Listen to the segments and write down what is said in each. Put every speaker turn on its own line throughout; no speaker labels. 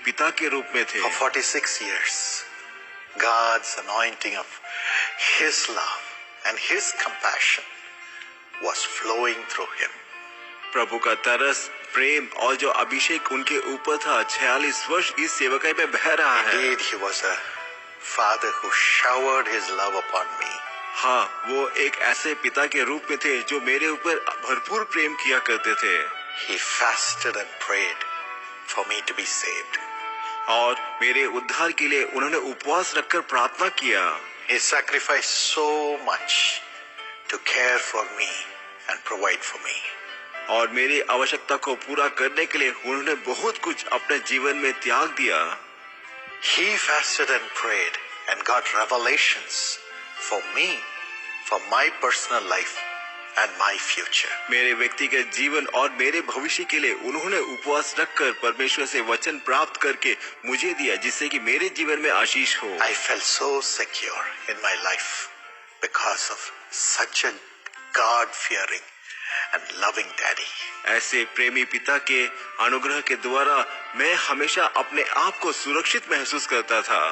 पिता के रूप में थे।
For 46 years, God's anointing of His love and His compassion was flowing through Him.
प्रभु का तरस, प्रेम और जो अभिषेक उनके ऊपर था 46 वर्ष इस सेवकाई में बह रहा है।
Indeed, He was a Father who showered His love upon me.
हाँ, वो एक ऐसे पिता के रूप में थे जो मेरे ऊपर भरपूर प्रेम किया करते थे।
He fasted and prayed for me to be saved.
और मेरे उद्धार के लिए उन्होंने उपवास रखकर प्रार्थना किया।
He sacrificed so much to care for me and provide for me.
और मेरी आवश्यकता को पूरा करने के लिए उन्होंने बहुत कुछ अपने जीवन में त्याग दिया।
He fasted and prayed and got revelations for me, for my personal life and my future.
मेरे व्यक्तिगत जीवन और मेरे भविष्य के लिए उन्होंने उपवास रखकर परमेश्वर से वचन प्राप्त करके मुझे दिया, जिससे कि मेरे जीवन में आशीष हो।
I felt so secure in my life because of such a God-fearing and loving daddy.
ऐसे प्रेमी पिता के अनुग्रह के द्वारा मैं हमेशा अपने आप को सुरक्षित महसूस करता था।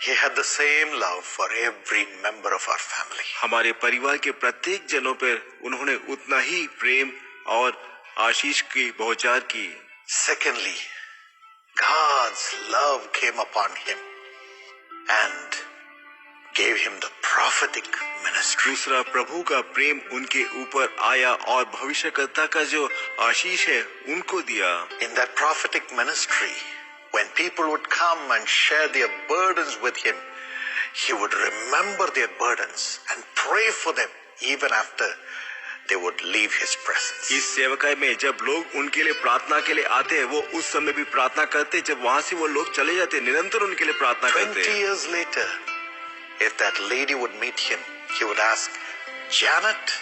He had the same love for every member of our family.
हमारे परिवार के प्रत्येक जनों पर उन्होंने उतना ही प्रेम और आशीष की बौछार की।
Secondly, God's love came upon him and gave him the prophetic ministry.
दूसरा, प्रभु का प्रेम उनके ऊपर आया और भविष्यकर्ता का जो आशीष है उनको दिया।
In that prophetic ministry, when people would come and share their burdens with him, he would remember their burdens and pray for them even after they would leave his presence.
इस सेवकाई में जब लोग उनके लिए प्रार्थना के लिए आते हैं, वो उस समय भी प्रार्थना करते, जब वहां से वो लोग चले जाते, निरंतर उनके लिए प्रार्थना करते।
20 years later, if that lady would meet him, he would ask, Janet,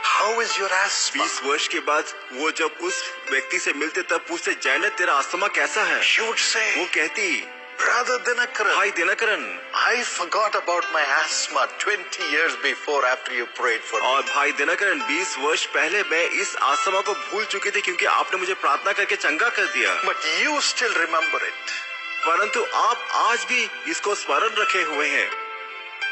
how is your asthma?
20 वर्ष के बाद वो जब उस व्यक्ति से मिलते तब पूछते, जैनत तेरा अस्थमा कैसा है?
She would say,
वो कहती,
Brother Dinakaran,
भाई Dinakaran,
I forgot about my asthma 20 years before after you prayed for me.
और भाई दिनकरन 20 वर्ष पहले मैं इस अस्थमा को भूल चुकी थी क्योंकि आपने मुझे प्रार्थना करके चंगा कर दिया।
But you still remember it.
परंतु आप आज भी इसको स्मरण रखे हुए हैं।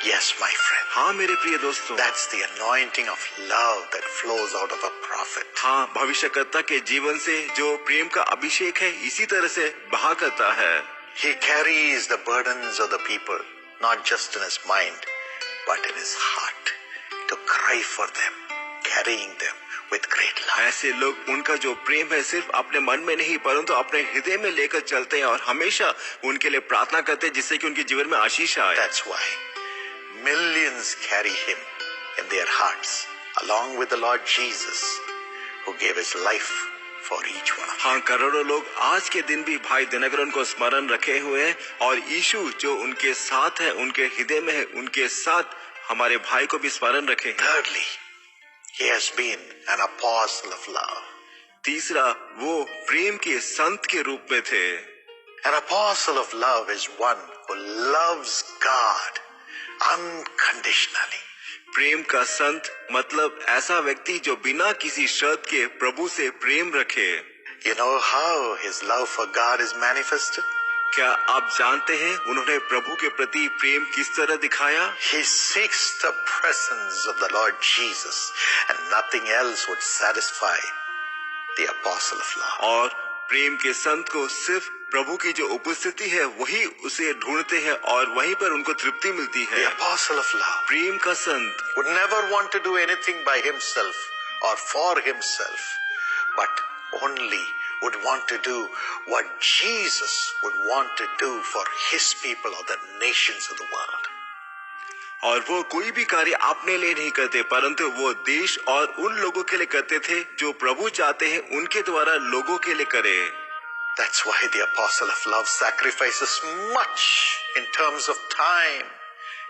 Yes, my friend.
हाँ मेरे प्रिय दोस्तों,
That's the anointing of love that flows out of a prophet.
हाँ, भविष्यकर्ता के जीवन से जो प्रेम का अभिषेक है इसी तरह से बहा करता है।
He carries the burdens of the people, not just in his mind, but in his heart, to cry for them, carrying them with great love.
ऐसे लोग उनका जो प्रेम है सिर्फ अपने मन में नहीं परंतु अपने हृदय में लेकर चलते हैं और हमेशा उनके लिए प्रार्थना करते हैं जिससे कि उनके जीवन में आशीष आए।
That's why millions carry him in their hearts, along with the Lord Jesus, who gave his life for each one of them.
हाँ, करोड़ों लोग आज के दिन भी भाई दिनकरन को स्मरण रखे हुए हैं और यीशु जो उनके साथ है, उनके हृदय में है, उनके साथ हमारे भाई को भी स्मरण रखे हैं।
Thirdly, he has been an apostle of love.
तीसरा, वो प्रेम के संत के रूप में थे।
An apostle of love is one who loves God unconditionally.
प्रेम का संत मतलब ऐसा व्यक्ति जो बिना किसी शर्त के प्रभु से प्रेम रखे।
You know how his love for God is manifested?
क्या आप जानते हैं उन्होंने प्रभु के प्रति प्रेम किस तरह दिखाया?
He seeks the presence of the Lord Jesus, and nothing else would satisfy the apostle of love.
और प्रेम के संत को सिर्फ प्रभु की जो उपस्थिति है वही उसे ढूंढते हैं और वहीं पर उनको तृप्ति मिलती है।
The apostle of love
प्रेम का संत
would never want to do anything by himself or for himself, but only would want to do what Jesus would want to do for his people or the nations of the world.
और वो कोई भी कार्य अपने लिए नहीं करते परंतु वो देश और उन लोगों के लिए करते थे जो प्रभु चाहते हैं उनके द्वारा लोगों के लिए करे।
That's why the apostle of love sacrifices much in terms of time,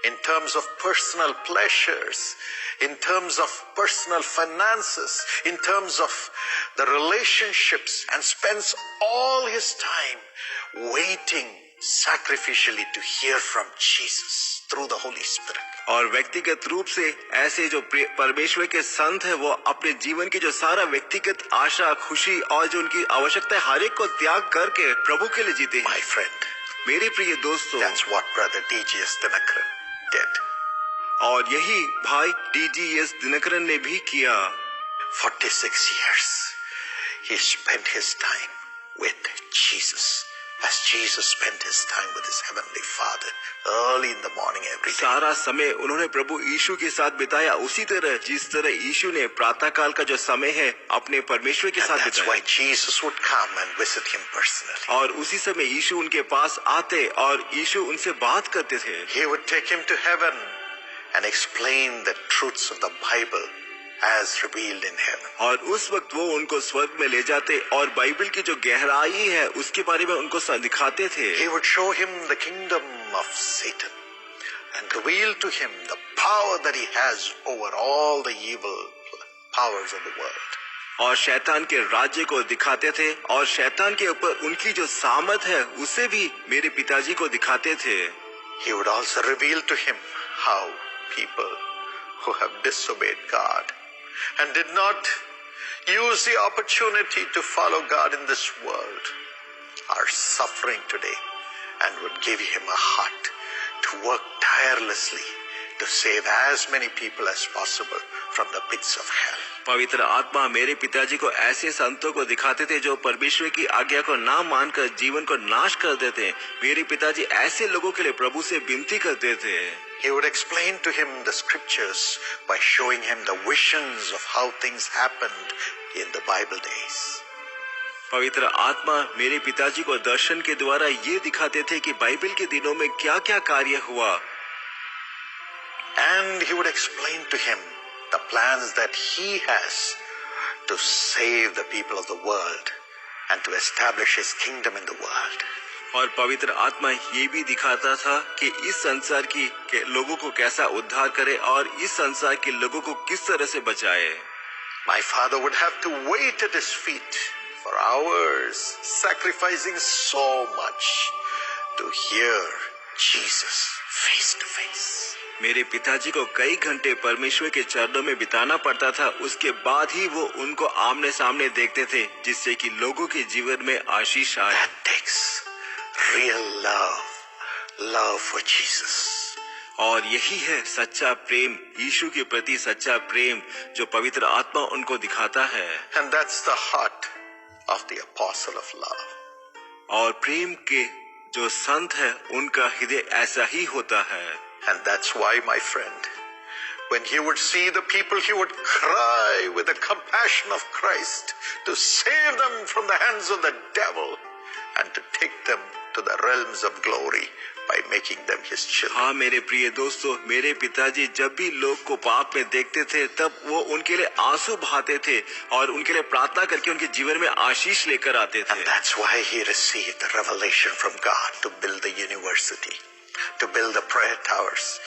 in terms of personal pleasures, in terms of personal finances, in terms of the relationships, and spends all his time waiting sacrificially to hear from Jesus through the Holy Spirit.
और व्यक्तिगत रूप से ऐसे जो परमेश्वर के संत है वो अपने जीवन की जो सारा व्यक्तिगत आशा, खुशी और जो उनकी आवश्यकता है हर एक को त्याग करके प्रभु के लिए जीते हैं।
My friend,
मेरे प्रिय दोस्तों,
that's what Brother D.G.S. Dinakaran did.
और यही भाई D.G.S. दिनकरन ने भी किया।
46 years he spent his time with Jesus, as Jesus spent his time with his heavenly Father early in the morning every day.
सारा समय उन्होंने प्रभु यीशु के साथ बिताया, उसी तरह जिस तरह यीशु ने प्रातः काल का जो समय है अपने परमेश्वर के
And
साथ
that's
बिताया।
why Jesus would come and visit him personally.
और उसी समय यीशु उनके पास आते और यीशु उनसे बात करते थे।
He would take him to heaven and explain the truths of the Bible as revealed in heaven.
और उस वक्त वो उनको स्वर्ग में ले जाते और बाइबल की जो गहराई है उसके बारे में उनको दिखाते थे।
He would show him the kingdom of Satan and reveal to him the power that he has over all the evil powers of the world.
और शैतान के राज्य को दिखाते थे और शैतान के ऊपर उनकी जो सामर्थ है उसे भी मेरे पिताजी को दिखाते थे।
He would also reveal to him how people who have disobeyed God and did not use the opportunity to follow God in this world are suffering today, and would give him a heart to work tirelessly to save as many people as possible from the pits of hell.
पवित्र आत्मा मेरे पिताजी को ऐसे संतों को दिखाते थे जो परमेश्वर की आज्ञा को ना मानकर जीवन को नाश कर देते। मेरे पिताजी ऐसे लोगों के लिए प्रभु से विनती करते थे।
He would explain to him the scriptures by showing him the visions of how things happened in the Bible days.
पवित्र आत्मा मेरे पिताजी को दर्शन के द्वारा ये दिखाते थे कि बाइबल के दिनों में क्या-क्या कार्य हुआ।
And he would explain to him the plans that he has to save the people of the world and to establish his kingdom in the world.
और पवित्र आत्मा ये भी दिखाता था कि इस संसार की के लोगों को कैसा उद्धार करे और इस संसार के लोगों को किस तरह से बचाए।
My father would have to wait at his feet for hours, sacrificing so much to hear Jesus face to face.
मेरे पिताजी को कई घंटे परमेश्वर के चरणों में बिताना पड़ता था, उसके बाद ही वो उनको आमने सामने देखते थे जिससे कि लोगों के जीवन में आशीष आए।
That takes real love for Jesus.
और यही है सच्चा प्रेम, यीशु के प्रति सच्चा प्रेम जो पवित्र आत्मा उनको दिखाता है।
And that's the heart of the apostle of love.
और प्रेम के जो संत है उनका हृदय ऐसा ही होता है।
And that's why, my friend, when he would see the people, he would cry with the compassion of Christ to save them from the hands of the devil and to take them to the realms of glory by making them his children.
हाँ मेरे प्रिय दोस्तों, मेरे पिताजी जब भी लोग को पाप में देखते थे तब वो उनके लिए आंसू बहाते थे और उनके लिए प्रार्थना करके उनके जीवन में आशीष लेकर आते थे।
And that's why he received the revelation from God to build the university, to build the prayer towers,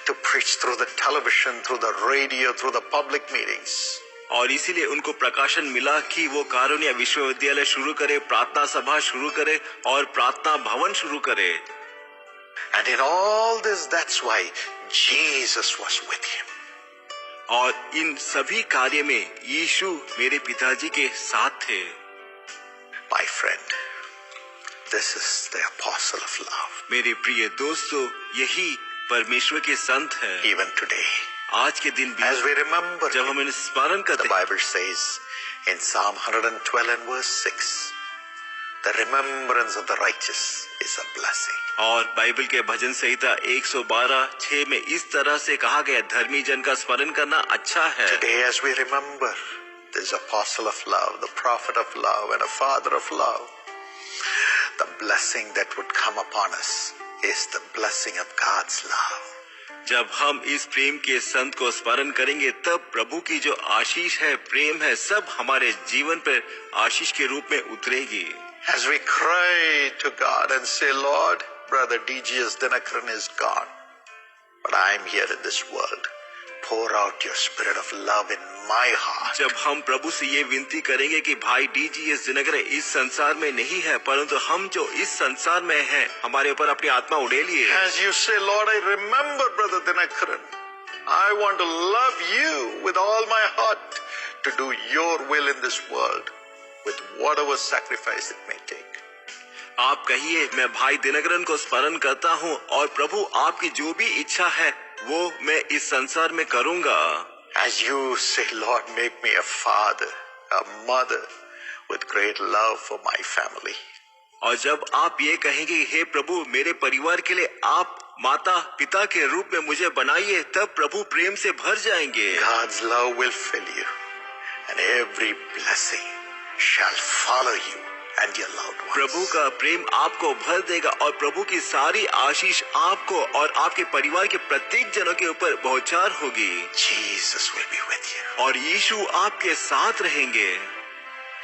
to preach through the television, through the radio, through the public meetings.
और इसीलिए उनको प्रकाशन मिला कि वो कारुण्य विश्वविद्यालय शुरू करे, प्रार्थना सभा शुरू करे और प्रार्थना भवन शुरू करे।
And in all this, that's why Jesus was with him.
और इन सभी कार्य में यीशु मेरे पिताजी के साथ थे।
My friend, this is the apostle of love.
मेरे प्रिय दोस्तों, यही परमेश्वर के संत है।
Even today,
आज के दिन भी
as we remember,
जब हम इन्हें स्मरण करते
the
हैं,
Bible says in Psalm 112 and verse 6, the remembrance of the righteous is a blessing.
और बाइबल के भजन संहिता 112:6 में इस तरह से कहा गया, धर्मी जन का स्मरण करना अच्छा है।
Today, as we remember this apostle of love, the prophet of love, and a father of love, the blessing that would come upon us is the blessing of God's love.
जब हम इस प्रेम के संत को स्मरण करेंगे तब प्रभु की जो आशीष है, प्रेम है, सब हमारे जीवन पर आशीष के रूप में उतरेगी।
As we cry to God and say, Lord, Brother D.G.S. Dinakaran is gone, but I am here in this world. Pour out your spirit of love in my heart.
जब हम प्रभु से ये विनती करेंगे कि भाई D.G.S. दिनकरन इस संसार में नहीं है, परंतु हम जो इस संसार में हैं, हमारे ऊपर अपनी आत्मा उड़ेलिए।
As you say, Lord, I remember Brother Dinakaran. I want to love you with all my heart, to do your will in this world with whatever sacrifice it may take.
आप कहिए, मैं भाई दिनकरन को स्मरण करता हूँ और प्रभु आपकी जो भी इच्छा है वो मैं इस संसार में करूँगा।
As you say, Lord, make me a father, a mother with great love for my family.
और जब आप ये कहेंगे, हे प्रभु मेरे परिवार के लिए आप माता पिता के रूप में मुझे बनाइए, तब प्रभु प्रेम से भर जाएंगे।
God's love will fill you, and every blessing shall follow you and your loved ones.
प्रभु का प्रेम आपको भर देगा और प्रभु की सारी आशीष आपको और आपके परिवार के प्रत्येक जनों के ऊपर बौछार होगी।
Jesus will be with you.
और यीशु आपके साथ रहेंगे।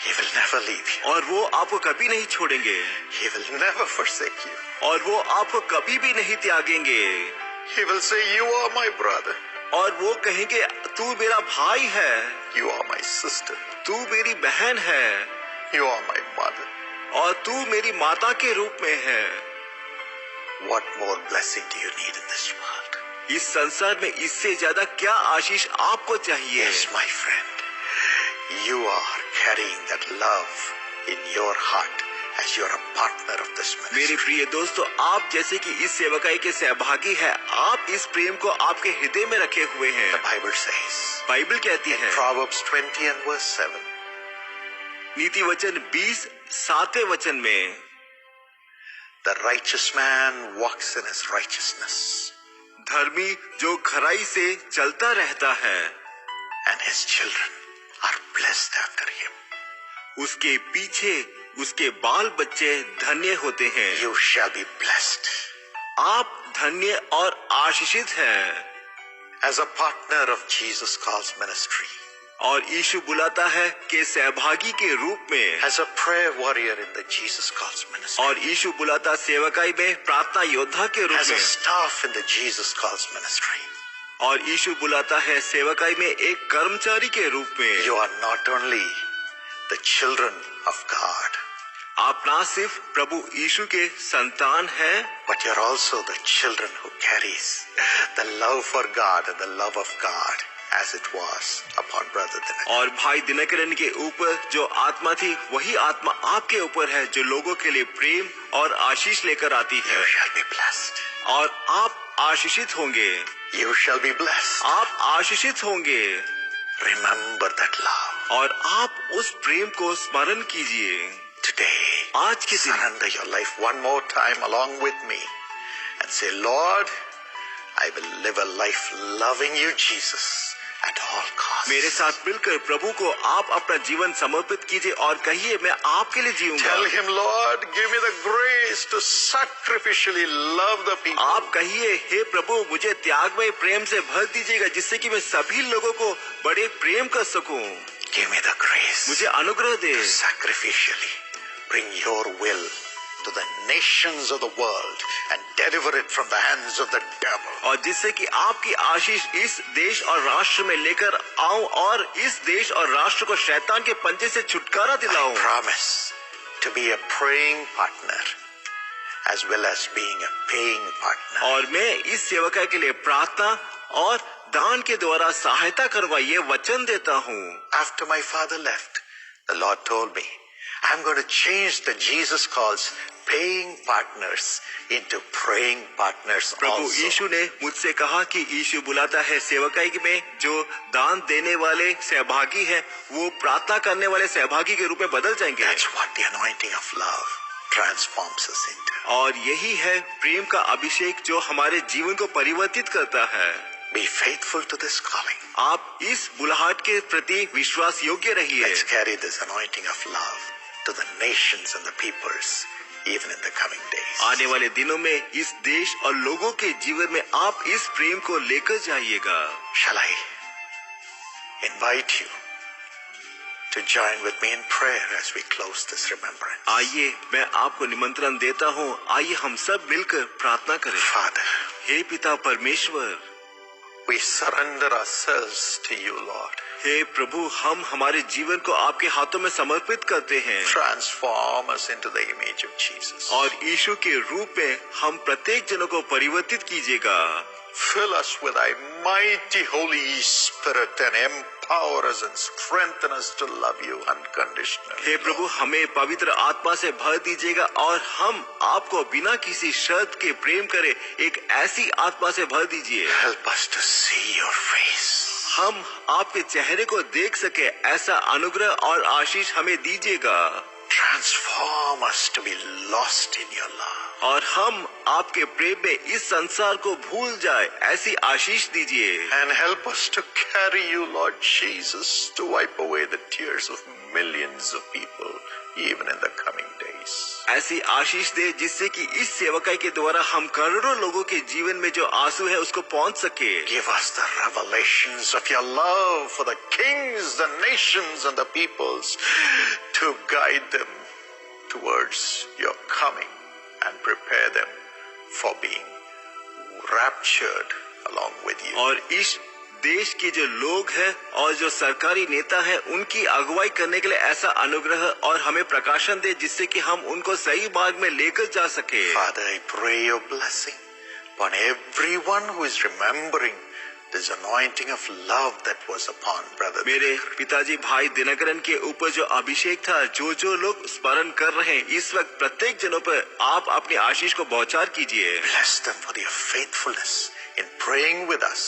He will never leave you.
और वो आपको कभी नहीं छोड़ेंगे।
He will never forsake you.
और वो आपको कभी भी नहीं त्यागेंगे।
He will say, you are my brother.
और वो कहेंगे, तू मेरा भाई है,
You are my sister.
तू मेरी बहन है,
You are my mother.
और तू मेरी माता के रूप में है।
What more blessing do you need in this world?
इस संसार में इससे ज्यादा क्या आशीष आपको चाहिए?
Yes, my friend. You are carrying that love in your heart as you're a partner of this
मेरे
ministry.
प्रिय दोस्तों, आप जैसे कि इस सेवकाई के सहभागी हैं, आप इस प्रेम को आपके हृदय में रखे हुए हैं।
The Bible says
बाइबल कहती है,
Proverbs 20 and verse 7.
नीति वचन 20 7वें वचन में,
The righteous man walks in his righteousness,
धर्मी जो खराई से चलता रहता है,
and his children are blessed after him.
उसके पीछे उसके बाल बच्चे धन्य होते हैं।
You shall be blessed.
आप धन्य और आशीषित हैं।
As a partner of Jesus Calls ministry,
और यीशु बुलाता है कि सहभागी के रूप में,
as a prayer warrior in the Jesus Calls ministry,
और यीशु बुलाता सेवकाई में प्रार्थना योद्धा के रूप
as a
में,
staff in the Jesus Calls ministry,
और यीशु बुलाता है सेवकाई में एक कर्मचारी के रूप में।
you are not only the children of God,
आप ना सिर्फ प्रभु यीशु के संतान हैं,
but you're also the children who carries the love for God and the love of God as it was upon Brother Dinakar.
और भाई दिनकरन के ऊपर जो आत्मा थी वही आत्मा आपके ऊपर है, जो लोगों के लिए प्रेम और आशीष लेकर आती है।
You shall be blessed.
और आप आशीषित होंगे।
You shall be blessed.
आप आशीषित होंगे।
Remember that love.
और आप उस प्रेम को स्मरण कीजिए।
Today,
आज के दिन
surrender your life one more time along with me and say, Lord, I will live a life loving you, Jesus, at all costs.
मेरे साथ मिलकर प्रभु को आप अपना जीवन समर्पित कीजिए और कहिए, मैं आपके लिए जीऊंगा।
Tell him, Lord, give me the grace to sacrificially love the people.
आप कहिए, हे प्रभु मुझे त्यागमय प्रेम से भर दीजिएगा, जिससे कि मैं सभी लोगों को बड़े प्रेम कर सकूं।
Give me the grace
मुझे अनुग्रह दे
to sacrificially bring your will to the nations of the world and deliver it from the hands of the devil.
और जिससे कि आपकी आशीष इस देश और राष्ट्र में लेकर आऊं और इस देश और राष्ट्र को शैतान के पंजे से छुटकारा
I
दिलाऊं।
promise to be a praying partner as well as being a paying partner.
और मैं इस सेवकाई के लिए प्रार्थना और दान के द्वारा सहायता करूंगा, ये वचन देता हूँ।
After my father left, the Lord told me, I'm going to change the Jesus Calls paying partners into praying partners
Prabhu
also.
यीशु ने मुझसे कहा कि यीशु बुलाता है सेवकाई में जो दान देने वाले सहभागी हैं, वो प्रार्थना करने वाले सहभागी के रूप में बदल जाएंगे।
That's what the anointing of love transforms us into.
और यही है प्रेम का अभिषेक जो हमारे जीवन को परिवर्तित करता है।
Be faithful to this calling.
आप इस बुलाहट के प्रति विश्वास योग्य रहिए।
Let's carry this anointing of love to the nations and the peoples even in the coming days.
आने वाले दिनों में इस देश और लोगों के जीवन में आप इस प्रेम को लेकर जाइएगा।
Shall I invite you to join with me in prayer as we close this remembrance?
आइए मैं आपको निमंत्रण देता हूँ, आइए हम सब मिलकर प्रार्थना करें।
Father,
हे पिता परमेश्वर,
we surrender ourselves to you, Lord.
हे प्रभु, हम हमारे जीवन को आपके हाथों में समर्पित करते हैं
Transform us into the image of Jesus.
और यीशु के रूप में हम प्रत्येक जनों को परिवर्तित कीजिएगा।
Fill us with thy mighty Holy Spirit and empower us and strengthen us to love you unconditionally.
हे प्रभु, हमें पवित्र आत्मा से भर दीजिएगा और हम आपको बिना किसी शर्त के प्रेम करें, एक ऐसी आत्मा से भर दीजिए।
Help us to see your face.
हम आपके चेहरे को देख सके, ऐसा अनुग्रह और आशीष हमें दीजिएगा।
Transform us to be lost in your love.
और हम आपके प्रेम में इस संसार को भूल जाए, ऐसी आशीष दीजिए।
And help us to carry you, Lord Jesus, to wipe away the tears of millions of people, even in the coming days.
ऐसी आशीष दे जिससे कि इस सेवकाई के द्वारा हम करोड़ों लोगों के जीवन में जो आंसू है उसको पहुंच सके।
Give us the revelations of your love for the kings, the nations, and the peoples, to guide them towards your coming and prepare them for being raptured along with you.
और इस देश के जो लोग हैं और जो सरकारी नेता हैं, उनकी अगुवाई करने के लिए ऐसा अनुग्रह और हमें प्रकाशन दे जिससे कि हम उनको सही मार्ग में लेकर जा सके।
Father, I pray your blessing upon everyone who is remembering this anointing of love that was upon Brother
मेरे
Dinakar.
पिताजी भाई दिनकरन के ऊपर जो अभिषेक था, जो लोग स्मरण कर रहे हैं इस वक्त, प्रत्येक जनों पर आप अपनी आशीष को बौछार कीजिए।
Bless them for their faithfulness in praying with us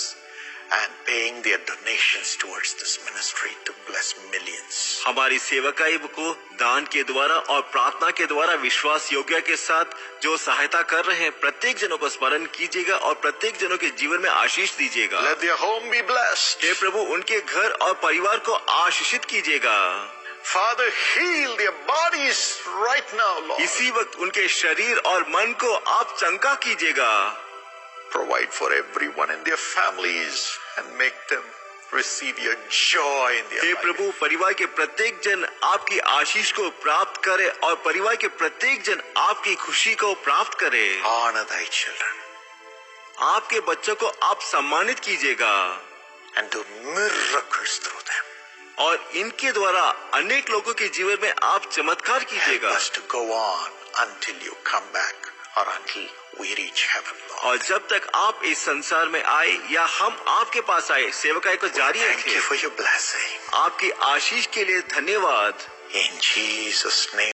and paying their donations towards this ministry to bless millions.
हमारी सेवकाई को दान के द्वारा और प्रार्थना के द्वारा विश्वास योग्य के साथ जो सहायता कर रहे हैं, प्रत्येक जनों को स्मरण कीजिएगा और प्रत्येक जनों के जीवन में आशीष दीजिएगा।
Let their home be blessed.
हे प्रभु, उनके घर और परिवार को आशीषित कीजिएगा।
Father, heal their bodies right now, Lord.
इसी वक्त उनके शरीर और मन को आप चंगा कीजिएगा।
Provide for everyone in their families and make them receive your joy in their
hey
life.
प्रभु, परिवार के प्रत्येक जन आपकी आशीष को प्राप्त करे और परिवार के प्रत्येक जन आपकी खुशी को प्राप्त करे।
Honor thy children
आपके बच्चों को आप सम्मानित कीजिएगा
and do miracles through them.
और इनके द्वारा अनेक लोगों के जीवन में आप चमत्कार
Help
कीजिएगा।
us to go on until you come back or until we reach heaven, Lord.
और जब तक आप इस संसार में आए या हम आपके पास आए, सेवकाई को जारी
Thank you
रखें।
for your blessing.
आपकी आशीष के लिए धन्यवाद।
In Jesus' name.